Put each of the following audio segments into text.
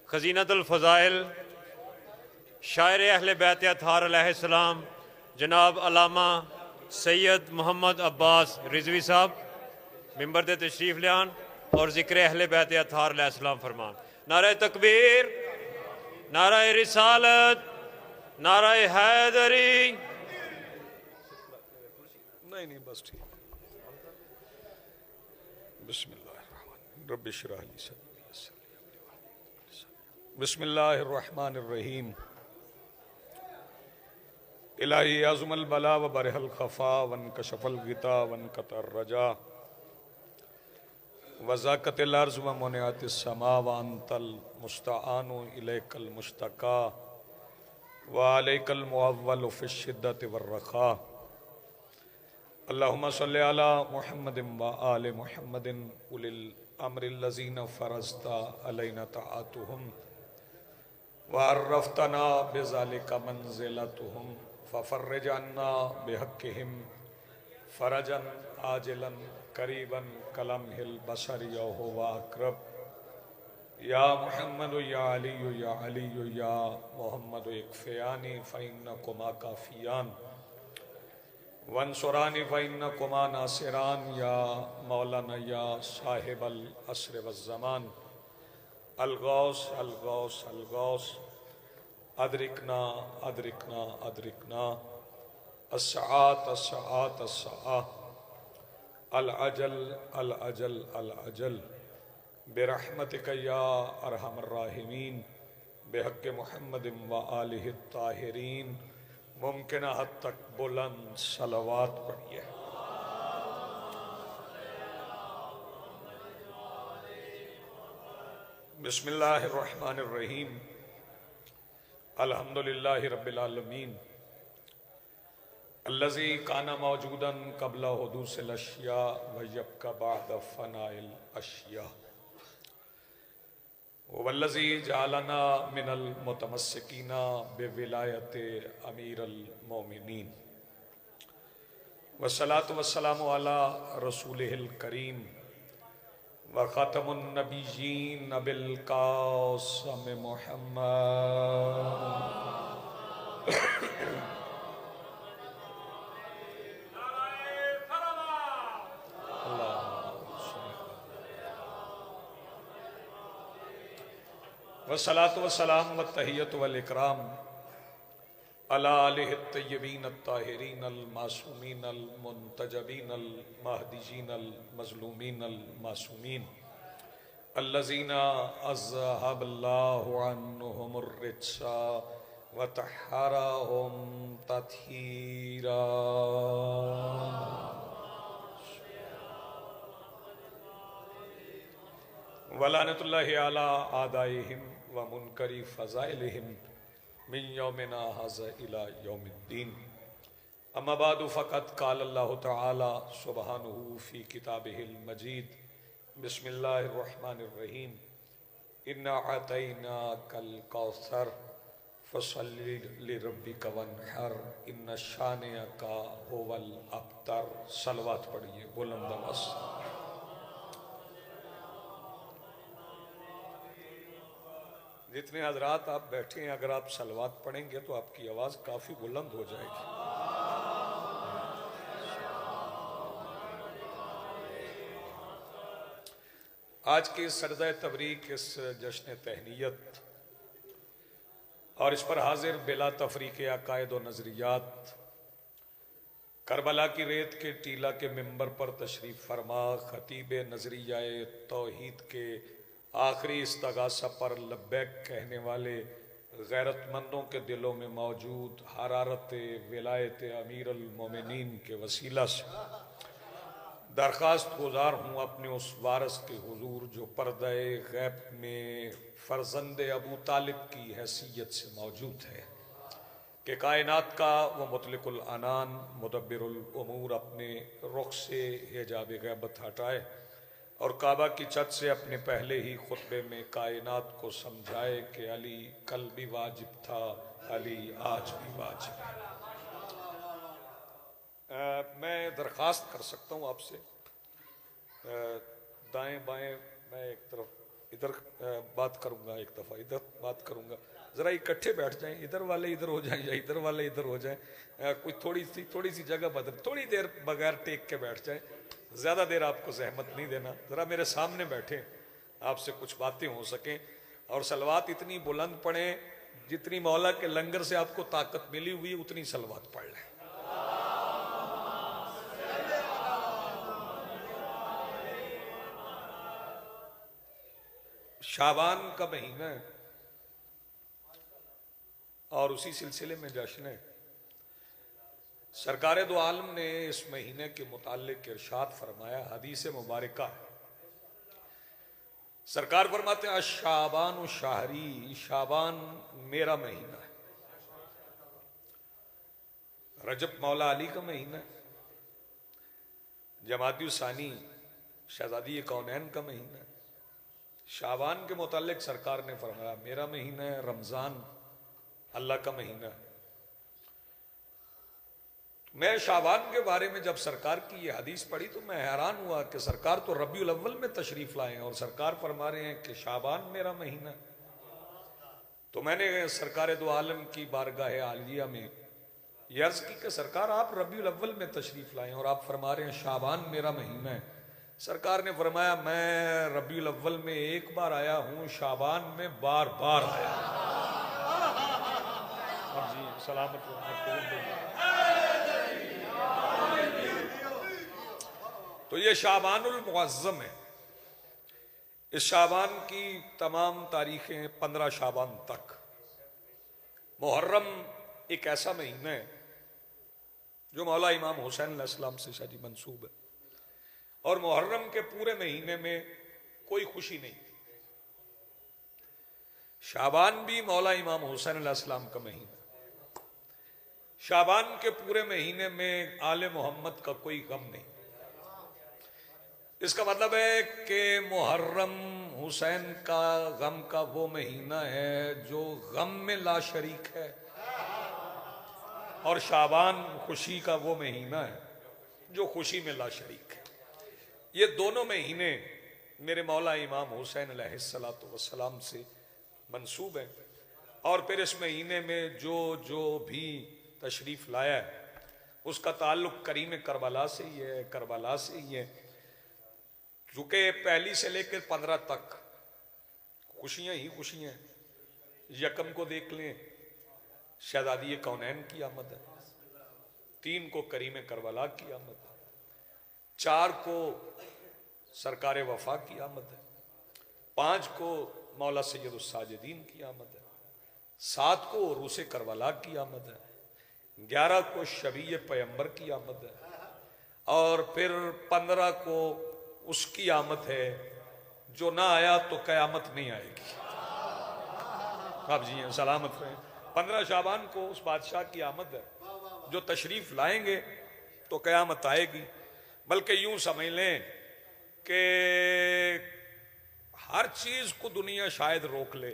خزینۃ الفضائل شاعر اہل بیت اطہار علیہ السلام جناب علامہ سید محمد عباس رضوی صاحب ممبر دے تشریف لیان اور ذکر اہل بیت اطہار علیہ السلام فرمان۔ نعرہ تکبیر، نعرہ رسالت، نعرہ حیدری۔ نہیں بس ٹھیک۔ بسم اللہ الرحمن رب اشرح لی صدری ویسر لی امری واحلل عقدۃ من لسانی۔ بسم اللہ الرحمن الرحیم۔ الہی عظم البلا و برح الخفا وانکشف الغطا وانقطع الرجا وضاقت الارض و منعت السماء وانت المستعان الیک المشتکا وعلیک المعول فی الشدۃ والرخاء۔ اللہم صلی علی محمد و آل محمد اولی الامر الذین فرضت علینا طاعتهم وعرفتنا بذلک منزلتهم ففرج عنا بحقهم فرجا عاجلا قریبا کلمح البصر وهو اقرب یا محمد یا علی یا علی یا محمد اکفیانی فإنکما کافیان وانصرانی فإنکما ناصران یا مولانا یا صاحب العصر والزمان الغوث الغوث الغوث ادرکنا ادرکنا ادرکنا الساعات الساعات الساعات العجل العجل العجل برحمتک یا ارحم الراحمین بحق محمد و آلہ الطاہرین۔ ممکنہ حد تک بلند صلوات پڑھیے۔ بسم اللہ الرحمن الرحیم۔ الحمدللہ رب العالمین الذی کان موجودا قبل حدوث الاشیاء ویبقى بعد فناء الاشیاء والذی جعلنا من المتمسکین بولایت امیر المومنین والصلاة والسلام علی رسولہ الکریم وخاتم النبیین ابی القاسم محمد والصلاة والسلام والتحیۃ والاکرام علی آلہ الطیبین الطاہرین المعصومین المنتجبین المہدیین المظلومین المعصومین الذین اذہب اللہ عنہم الرجس وطہرہم تطہیرا۔ ولعنۃ اللہ علی اعدائہم ومنکری فضائلہم من یومنا ھذا الی یوم الدین۔ اما بعد فقد قال اللہ تعالی سبحانہ فی کتابہ المجید۔ بسم اللہ الرحمن الرحیم۔ انا اعطیناک الکوثر فصل لربک وانحر ان شانئک ھو الابتر۔ صلوات پڑھیے بلند آواز۔ جتنے حضرات آپ بیٹھے ہیں اگر آپ صلوات پڑھیں گے تو آپ کی آواز کافی بلند ہو جائے گی۔ آج کی سجدہ تبریک اس جشن تہنیت اور اس پر حاضر بلا تفریق عقائد و نظریات کربلا کی ریت کے ٹیلہ کے ممبر پر تشریف فرما خطیب نظریہ توحید کے آخری استغاثہ پر لبیک کہنے والے غیرت مندوں کے دلوں میں موجود حرارت ولایت امیر المومنین کے وسیلہ سے درخواست گزار ہوں اپنے اس وارث کے حضور جو پردہ غیب میں فرزند ابو طالب کی حیثیت سے موجود ہے کہ کائنات کا وہ مطلق العنان مدبر الامور اپنے رخ سے حجاب غیبت ہٹائے اور کعبہ کی چھت سے اپنے پہلے ہی خطبے میں کائنات کو سمجھائے کہ علی کل بھی واجب تھا، علی آج بھی واجب ہے۔ میں درخواست کر سکتا ہوں آپ سے دائیں بائیں میں ایک طرف ادھر بات کروں گا، ایک دفعہ ادھر بات کروں گا، ذرا اکٹھے بیٹھ جائیں، ادھر والے ادھر ہو جائیں یا ادھر والے ادھر ہو جائیں، کوئی تھوڑی سی جگہ بدل، تھوڑی دیر بغیر ٹیک کے بیٹھ جائیں، زیادہ دیر آپ کو زحمت نہیں دینا، ذرا میرے سامنے بیٹھیں، آپ سے کچھ باتیں ہو سکیں، اور صلوات اتنی بلند پڑھیں جتنی مولا کے لنگر سے آپ کو طاقت ملی ہوئی اتنی صلوات پڑھ لیں۔ شعبان کا مہینہ ہے اور اسی سلسلے میں جشن ہے۔ سرکار دو عالم نے اس مہینے کے متعلق ارشاد فرمایا، حدیث مبارکہ، سرکار فرماتے ہیں شعبان شہری، شعبان میرا مہینہ ہے۔ رجب مولا علی کا مہینہ ہے، جمادی الثانی شہزادی کونین کا مہینہ ہے۔ شعبان کے متعلق سرکار نے فرمایا میرا مہینہ ہے، رمضان اللہ کا مہینہ ہے۔ میں شعبان کے بارے میں جب سرکار کی یہ حدیث پڑھی تو میں حیران ہوا کہ سرکار تو ربیع الاول میں تشریف لائے ہیں اور سرکار فرما رہے ہیں کہ شعبان میرا مہینہ ہے۔ تو میں نے سرکار دو عالم کی بارگاہ عالیہ میں یہ عرض کی کہ سرکار آپ ربیع الاول میں تشریف لائے ہیں اور آپ فرما رہے ہیں شعبان میرا مہینہ ہے۔ سرکار نے فرمایا میں ربیع الاول میں ایک بار آیا ہوں، شعبان میں بار بار آیا ہوں۔ جی سلامت تو یہ شعبان المعظم ہے۔ اس شعبان کی تمام تاریخیں 15 شعبان تک۔ محرم ایک ایسا مہینہ ہے جو مولا امام حسین علیہ السلام سے شادی منسوب ہے، اور محرم کے پورے مہینے میں کوئی خوشی نہیں۔ شعبان بھی مولا امام حسین علیہ السلام کا مہینہ، شعبان کے پورے مہینے میں آل محمد کا کوئی غم نہیں۔ اس کا مطلب ہے کہ محرم حسین کا غم کا وہ مہینہ ہے جو غم میں لا شریک ہے، اور شعبان خوشی کا وہ مہینہ ہے جو خوشی میں لا شریک ہے۔ یہ دونوں مہینے میرے مولا امام حسین علیہ السلام سے منسوب ہیں، اور پھر اس مہینے میں جو بھی تشریف لایا ہے اس کا تعلق کریم کربلا سے ہی ہے، کربلا سے ہی ہے، چونکہ پہلی سے لے کر 15 تک خوشیاں ہی خوشیاں ہیں۔ یکم کو دیکھ لیں شہزادی کونین کی آمد ہے، 3 کو کریم کربلا کی آمد ہے، 4 کو سرکار وفا کی آمد ہے، 5 کو مولا سید الساجدین کی آمد ہے، 7 کو عروس کربلا کی آمد ہے، 11 کو شبیہ پیمبر کی آمد ہے، اور پھر 15 کو اس کی آمد ہے جو نہ آیا تو قیامت نہیں آئے گی۔ آپ جی ہیں سلامت رہیں۔ 15 شعبان کو اس بادشاہ کی آمد ہے جو تشریف لائیں گے تو قیامت آئے گی، بلکہ یوں سمجھ لیں کہ ہر چیز کو دنیا شاید روک لے،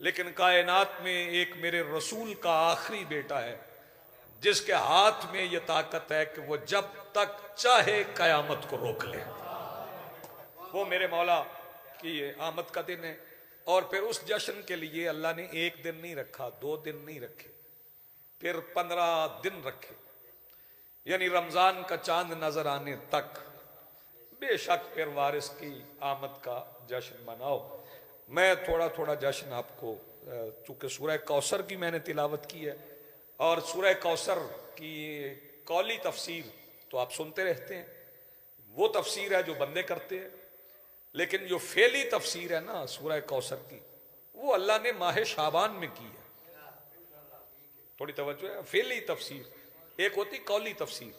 لیکن کائنات میں ایک میرے رسول کا آخری بیٹا ہے جس کے ہاتھ میں یہ طاقت ہے کہ وہ جب تک چاہے قیامت کو روک لے۔ وہ میرے مولا کی آمد کا دن ہے، اور پھر اس جشن کے لیے اللہ نے 1 دن نہیں رکھا، 2 دن نہیں رکھے، پھر 15 دن رکھے، یعنی رمضان کا چاند نظر آنے تک بے شک پھر وارث کی آمد کا جشن مناؤ۔ میں تھوڑا جشن آپ کو، چونکہ سورہ کوثر کی میں نے تلاوت کی ہے، اور سورہ کوثر کی قولی تفسیر تو آپ سنتے رہتے ہیں، وہ تفسیر ہے جو بندے کرتے ہیں، لیکن جو فعلی تفسیر ہے نا سورہ کوثر کی، وہ اللہ نے ماہ شعبان میں کی ہے۔ تھوڑی توجہ ہے، فعلی تفسیر ایک ہوتی قولی تفسیر،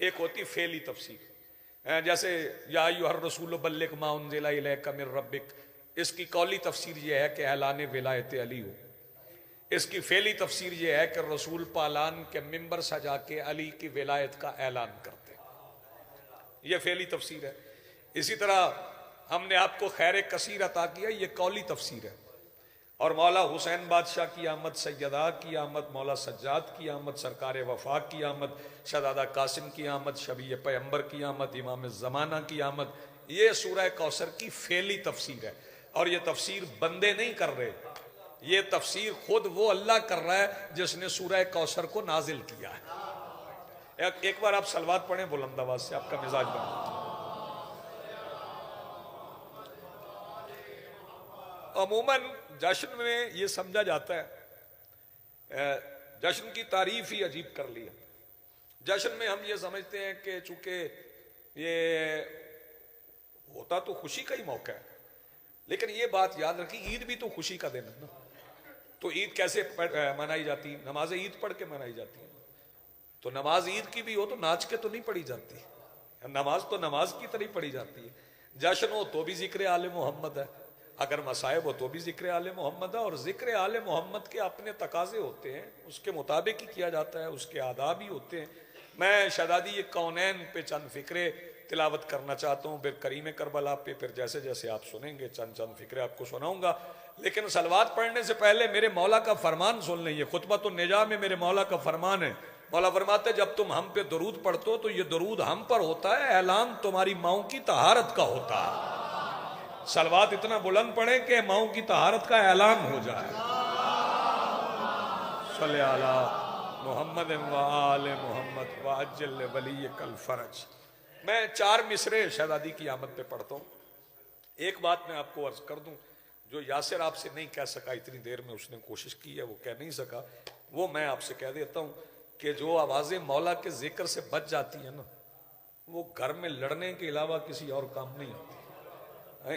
ایک ہوتی فعلی تفسیر۔ جیسے یا ایھا الرسول بلغ ما انزل الیک من ربک، اس کی قولی تفسیر یہ ہے کہ اعلان ولایت علی ہو، اس کی فعلی تفسیر یہ ہے کہ رسول پالان کے منبر سجا کے علی کی ولایت کا اعلان کرتے، یہ فعلی تفسیر ہے۔ اسی طرح ہم نے آپ کو خیر کثیر عطا کیا، یہ قولی تفسیر ہے، اور مولا حسین بادشاہ کی آمد، سیدہ کی آمد، مولا سجاد کی آمد، سرکار وفا کی آمد، شہزادہ قاسم کی آمد، شبیہ پیمبر کی آمد، امام زمانہ کی آمد، یہ سورہ کوثر کی فعلی تفسیر ہے، اور یہ تفسیر بندے نہیں کر رہے، یہ تفسیر خود وہ اللہ کر رہا ہے جس نے سورہ کوثر کو نازل کیا ہے۔ ایک بار آپ صلوات پڑھیں بلند آواز سے، آپ کا مزاج بنے۔ عموماً جشن میں یہ سمجھا جاتا ہے، جشن کی تعریف ہی عجیب کر لی ہے۔ جشن میں ہم یہ سمجھتے ہیں کہ چونکہ یہ ہوتا تو خوشی کا ہی موقع ہے، لیکن یہ بات یاد رکھی، عید بھی تو خوشی کا دن ہے نا۔ تو عید کیسے منائی جاتی؟ نماز عید پڑھ کے منائی جاتی ہے۔ تو نماز عید کی بھی ہو تو ناچ کے تو نہیں پڑھی جاتی، نماز تو نماز کی طرح پڑھی جاتی ہے۔ جشن ہو تو بھی ذکر آل محمد ہے، اگر مصائب ہو تو بھی ذکر آل محمد ہے، اور ذکر آل محمد کے اپنے تقاضے ہوتے ہیں، اس کے مطابق ہی کیا جاتا ہے، اس کے آداب ہی ہوتے ہیں۔ میں شہزادی کونین پہ چند فکرے تلاوت کرنا چاہتا ہوں، پھر کریم کربلا پہ، پھر جیسے جیسے آپ سنیں گے چند فکرے آپ کو سناؤں گا۔ لیکن صلوات پڑھنے سے پہلے میرے مولا کا فرمان سن لیں، یہ خطبۃ النجاہ میں میرے مولا کا فرمان ہے۔ مولا فرماتے جب تم ہم پہ درود پڑھتے ہو تو یہ درود ہم پر ہوتا ہے، اعلان تمہاری ماؤں کی طہارت کا ہوتا ہے۔ صلوات اتنا بلند پڑھیں کہ ماؤں کی طہارت کا اعلان ہو جائے۔ صلی علی محمد و آل محمد وعجل ولیک الفرج۔ میں 4 مصرے شہزادی کی آمد پہ پڑھتا ہوں۔ ایک بات میں آپ کو عرض کر دوں، جو یاسر آپ سے نہیں کہہ سکا اتنی دیر میں، اس نے کوشش کی ہے وہ کہہ نہیں سکا، وہ میں آپ سے کہہ دیتا ہوں کہ جو آوازیں مولا کے ذکر سے بچ جاتی ہیں نا، وہ گھر میں لڑنے کے علاوہ کسی اور کام نہیں آتی۔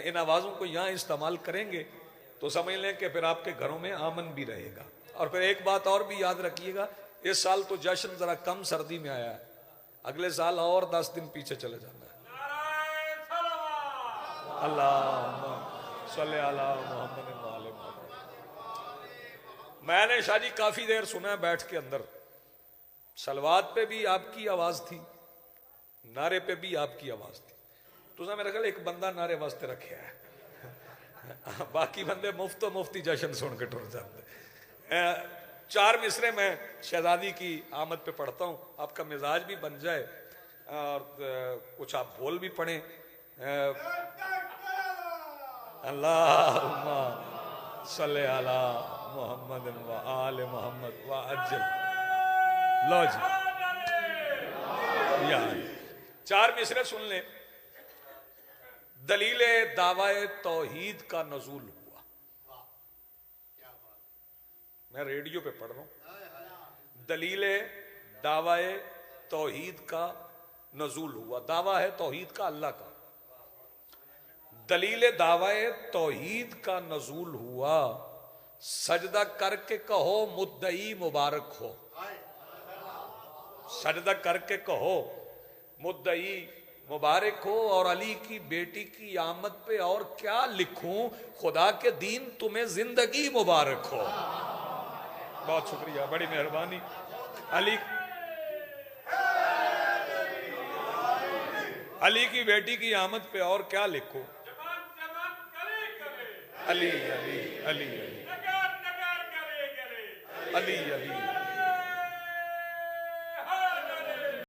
ان آوازوں کو یہاں استعمال کریں گے تو سمجھ لیں کہ پھر آپ کے گھروں میں امن بھی رہے گا۔ اور پھر ایک بات اور بھی یاد رکھیے گا، اس سال تو جشن ذرا کم سردی میں آیا ہے، اگلے سال اور 10 دن پیچھے چلے جانا ہے۔ اللہم صلی علی محمد و آل محمد۔ میں نے شاہ جی کافی دیر سنا ہے بیٹھ کے اندر، صلوات پہ بھی آپ کی آواز تھی، نعرے پہ بھی آپ کی آواز تھی، تو میرا خیال ایک بندہ نعرے واسطے رکھے ہے، باقی بندے مفت و مفتی جشن سن کے ٹر جاتے۔ 4 مصرے میں شہزادی کی آمد پہ پڑھتا ہوں، آپ کا مزاج بھی بن جائے اور کچھ آپ بول بھی پڑھیں۔ اللہم صلی علی محمد و آل محمد وعجل۔ لو جی یار 4 مصرے سن لیں۔ دلیل دعوی توحید کا نزول ہوا، میں ریڈیو پہ پڑھ رہا ہوں۔ دلیل دعوی توحید کا نزول ہوا، دعویٰ ہے توحید کا اللہ کا۔ دلیل دعوی توحید کا نزول ہوا، سجدہ کر کے کہو مدعی مبارک ہو، سجدہ کر کے کہو مدعی مبارک ہو، اور علی کی بیٹی کی آمد پہ اور کیا لکھوں، خدا کے دین تمہیں زندگی مبارک ہو۔ بہت شکریہ، بڑی مہربانی۔ علی کی بیٹی کی آمد پہ اور کیا لکھوں، علی علی علی علی علی علی